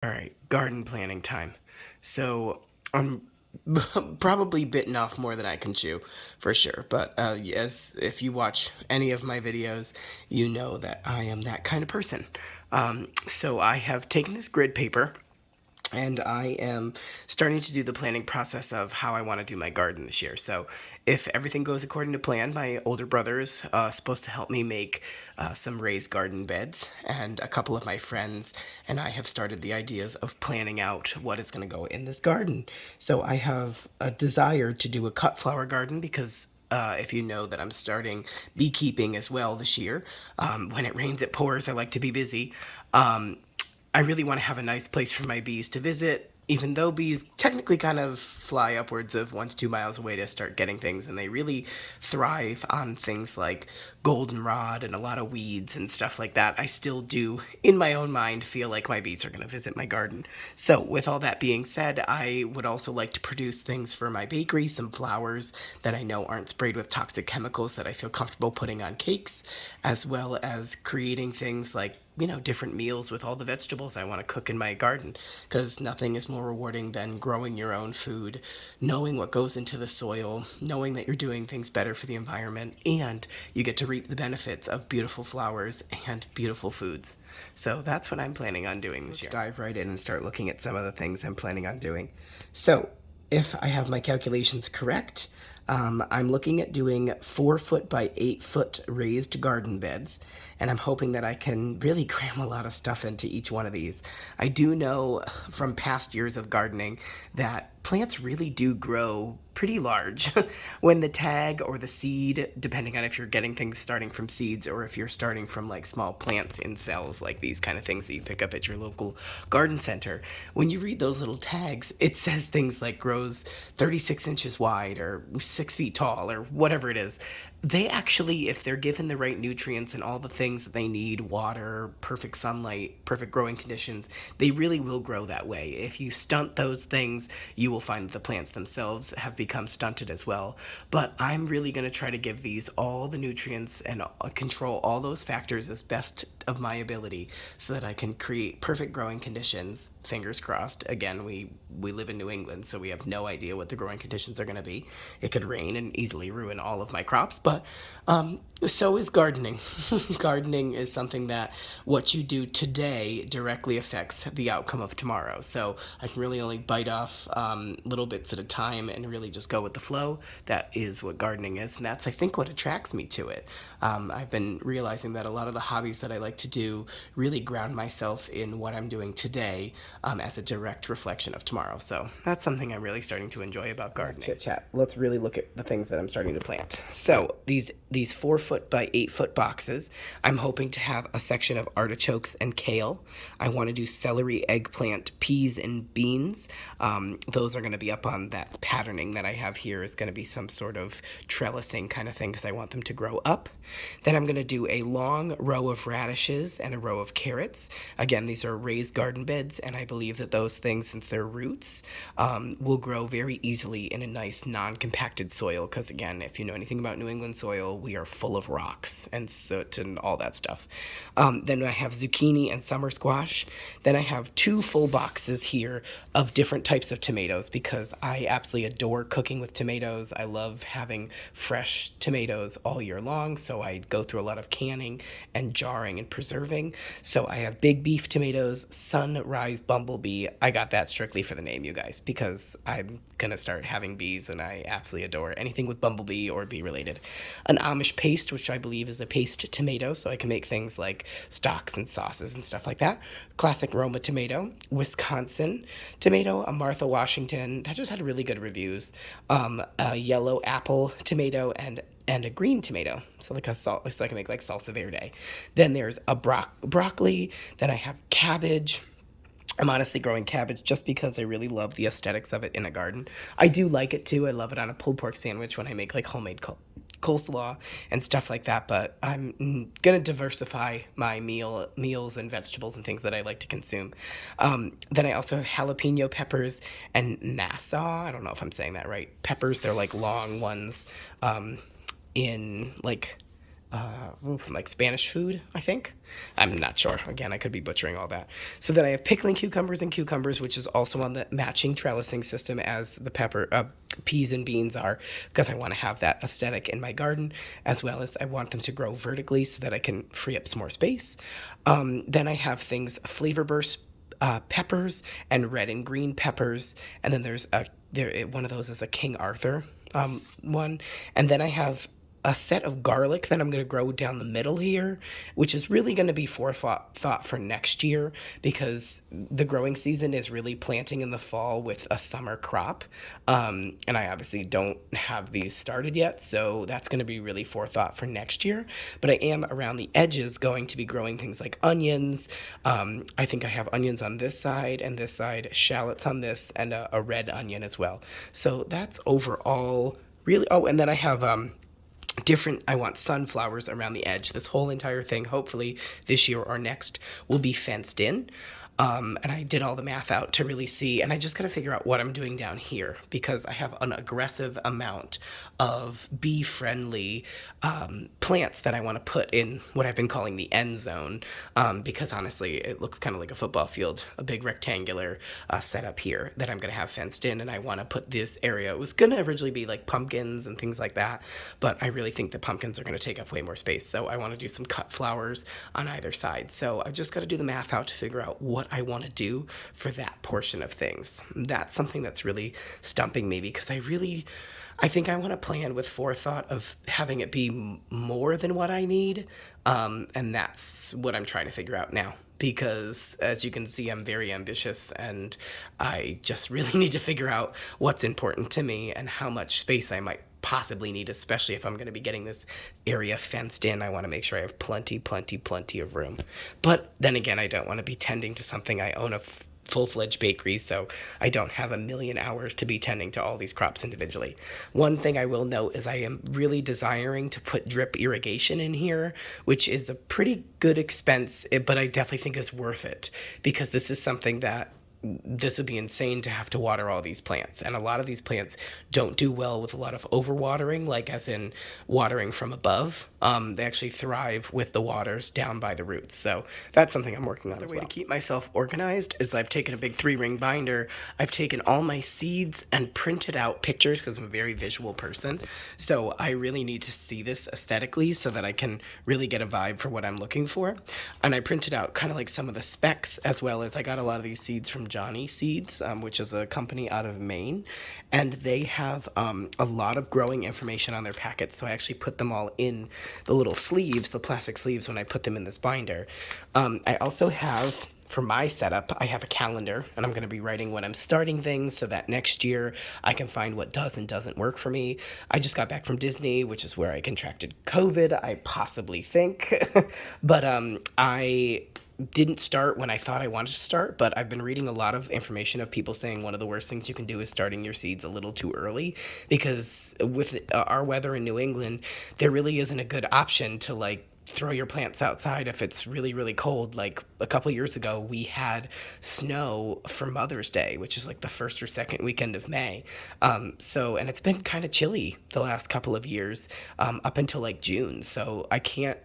All right, garden planning time. So I'm probably bitten off more than I can chew, for sure. But yes, if you watch any of my videos, you know that I am that kind of person. So I have taken this grid paper and I am starting to do the planning process of how I want to do my garden this year. So, if everything goes according to plan, my older brother is supposed to help me make some raised garden beds, and a couple of my friends and I have started the ideas of planning out what is going to go in this garden. So, I have a desire to do a cut flower garden because if you know that I'm starting beekeeping as well this year. When it rains, it pours. I like to be busy. Um, I really want to have a nice place for my bees to visit, even though bees technically kind of fly upwards of 1 to 2 miles away to start getting things, and they really thrive on things like goldenrod and a lot of weeds and stuff like that. I still do, in my own mind, feel like my bees are going to visit my garden. So, with all that being said, I would also like to produce things for my bakery, some flowers that I know aren't sprayed with toxic chemicals that I feel comfortable putting on cakes, as well as creating things like different meals with all the vegetables I want to cook in my garden, because nothing is more rewarding than growing your own food, knowing what goes into the soil, knowing that you're doing things better for the environment, and you get to reap the benefits of beautiful flowers and beautiful foods. So that's what I'm planning on doing this year. Let's dive right in and start looking at some of the things I'm planning on doing. So, if I have my calculations correct, I'm looking at doing 4 foot by 8 foot raised garden beds, and I'm hoping that I can really cram a lot of stuff into each one of these. I do know from past years of gardening that plants really do grow pretty large when the tag or the seed, depending on if you're getting things starting from seeds or if you're starting from like small plants in cells, like these kind of things that you pick up at your local garden center. When you read those little tags, it says things like grows 36 inches wide or 6 feet tall or whatever it is. They actually, if they're given the right nutrients and all the things that they need, water, perfect sunlight, perfect growing conditions, they really will grow that way. If you stunt those things, you will find that the plants themselves have become stunted as well. But I'm really going to try to give these all the nutrients and control all those factors as best of my ability so that I can create perfect growing conditions. Fingers crossed. Again, we live in New England, so we have no idea what the growing conditions are going to be. It could rain and easily ruin all of my crops, but so is gardening. Gardening is something that what you do today directly affects the outcome of tomorrow. So I can really only bite off little bits at a time and really just go with the flow. That is what gardening is, and that's, I think, what attracts me to it. I've been realizing that a lot of the hobbies that I like to do really ground myself in what I'm doing today as a direct reflection of tomorrow. So that's something I'm really starting to enjoy about gardening. Chit chat. Let's really look at the things that I'm starting to plant. So these 4 foot by 8 foot boxes, I'm hoping to have a section of artichokes and kale. I want to do celery, eggplant, peas, and beans. Those are going to be up on that patterning that I have here. Is going to be some sort of trellising kind of thing because I want them to grow up. Then I'm going to do a long row of radishes and a row of carrots. Again, these are raised garden beds, and I believe that those things, since they're roots, will grow very easily in a nice non-compacted soil. Because again, if you know anything about New England soil, we are full of rocks and soot and all that stuff. Then I have zucchini and summer squash. Then I have 2 full boxes here of different types of tomatoes because I absolutely adore cooking with tomatoes. I love having fresh tomatoes all year long, so I go through a lot of canning and jarring and preserving. So I have big beef tomatoes, Sunrise Bumblebee. I got that strictly for the name, you guys, because I'm gonna start having bees and I absolutely adore anything with bumblebee or bee related. An Amish paste, which I believe is a paste tomato, so I can make things like stocks and sauces and stuff like that. Classic Roma tomato, Wisconsin tomato, a Martha Washington that just had really good reviews, a yellow apple tomato, and a green tomato, so so I can make like salsa verde. Then there's a broccoli. Then I have cabbage. I'm honestly growing cabbage just because I really love the aesthetics of it in a garden. I do like it too. I love it on a pulled pork sandwich when I make like homemade coleslaw and stuff like that, but I'm gonna diversify my meals and vegetables and things that I like to consume. Then I also have jalapeno peppers and Nassau. I don't know if I'm saying that right. Peppers, they're like long ones in like like Spanish food, I think. I'm not sure. Again, I could be butchering all that. So then I have pickling cucumbers and cucumbers, which is also on the matching trellising system as the peas and beans are, because I want to have that aesthetic in my garden, as well as I want them to grow vertically so that I can free up some more space. Then I have things, flavor burst peppers and red and green peppers, and then one of those is a King Arthur one, and then I have a set of garlic that I'm going to grow down the middle here, which is really going to be forethought for next year, because the growing season is really planting in the fall with a summer crop. And I obviously don't have these started yet, so that's going to be really forethought for next year. But I am around the edges going to be growing things like onions. I think I have onions on this side and this side, shallots on this, and a red onion as well. So that's overall really. Oh, and then I have I want sunflowers around the edge. This whole entire thing, hopefully this year or next, will be fenced in. And I did all the math out to really see, and I just got to figure out what I'm doing down here, because I have an aggressive amount of bee-friendly plants that I want to put in what I've been calling the end zone, because honestly, it looks kind of like a football field, a big rectangular setup here that I'm going to have fenced in, and I want to put this area. It was going to originally be like pumpkins and things like that, but I really think the pumpkins are going to take up way more space, so I want to do some cut flowers on either side. So I've just got to do the math out to figure out what I want to do for that portion of things. That's something that's really stumping me, because I think I want to plan with forethought of having it be more than what I need. And that's what I'm trying to figure out now, because as you can see, I'm very ambitious, and I just really need to figure out what's important to me and how much space I might possibly need, especially if I'm going to be getting this area fenced in. I want to make sure I have plenty of room. But then again, I don't want to be tending to something. I own a full-fledged bakery, so I don't have a million hours to be tending to all these crops individually. One thing I will note is I am really desiring to put drip irrigation in here, which is a pretty good expense, but I definitely think is worth it, because this is something that this would be insane to have to water all these plants. And a lot of these plants don't do well with a lot of overwatering, like as in watering from above. They actually thrive with the waters down by the roots. So that's something I'm working on as well. Another way to keep myself organized is I've taken a big 3-ring binder. I've taken all my seeds and printed out pictures, because I'm a very visual person. So I really need to see this aesthetically so that I can really get a vibe for what I'm looking for. And I printed out kind of like some of the specs, as well as I got a lot of these seeds from Johnny Seeds, which is a company out of Maine, and they have a lot of growing information on their packets. So I actually put them all in the little sleeves, the plastic sleeves, when I put them in this binder. I also have, for my setup, I have a calendar, and I'm going to be writing when I'm starting things so that next year I can find what does and doesn't work for me. I just got back from Disney, which is where I contracted COVID, I possibly think. But I didn't start when I thought I wanted to start, but I've been reading a lot of information of people saying one of the worst things you can do is starting your seeds a little too early, because with our weather in New England, there really isn't a good option to like throw your plants outside if it's really cold. Like a couple years ago, we had snow for Mother's Day, which is like the first or second weekend of May. And it's been kind of chilly the last couple of years, up until like June. So I can't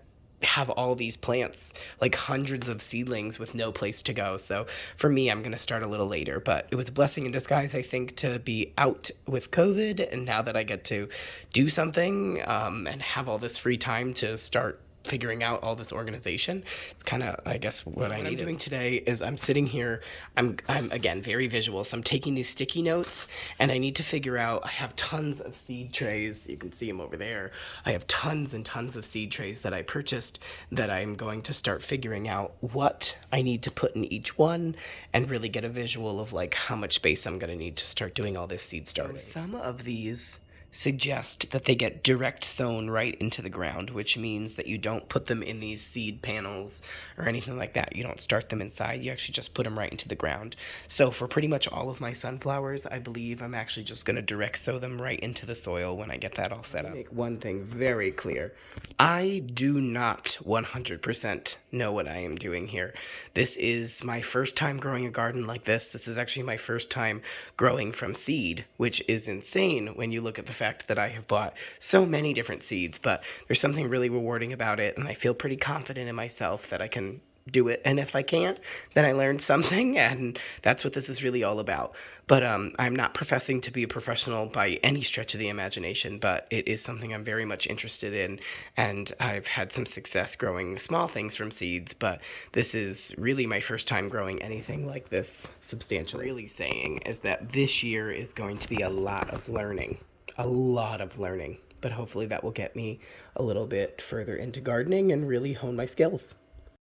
have all these plants, like hundreds of seedlings with no place to go. So for me, I'm going to start a little later, but it was a blessing in disguise, I think, to be out with COVID. And now that I get to do something, and have all this free time to start figuring out all this organization, it's kind of, I guess, what I need. What I'm doing today is I'm sitting here, I'm again very visual, so I'm taking these sticky notes, and I need to figure out, I have tons of seed trays, you can see them over there. I have tons and tons of seed trays that I purchased that I'm going to start figuring out what I need to put in each one, and really get a visual of like how much space I'm going to need to start doing all this seed starting. Some of these suggest that they get direct sown right into the ground, which means that you don't put them in these seed panels or anything like that. You don't start them inside. You actually just put them right into the ground. So for pretty much all of my sunflowers, I believe I'm actually just going to direct sow them right into the soil when I get that all set up. Make one thing very clear. I do not 100% know what I am doing here. This is my first time growing a garden like this. This is actually my first time growing from seed, which is insane when you look at the fact fact that I have bought so many different seeds, but there's something really rewarding about it, and I feel pretty confident in myself that I can do it. And if I can't, then I learned something, and that's what this is really all about. But I'm not professing to be a professional by any stretch of the imagination, but it is something I'm very much interested in, and I've had some success growing small things from seeds, but this is really my first time growing anything like this substantially. Really saying is that this year is going to be a lot of learning. A lot of learning. But hopefully that will get me a little bit further into gardening and really hone my skills.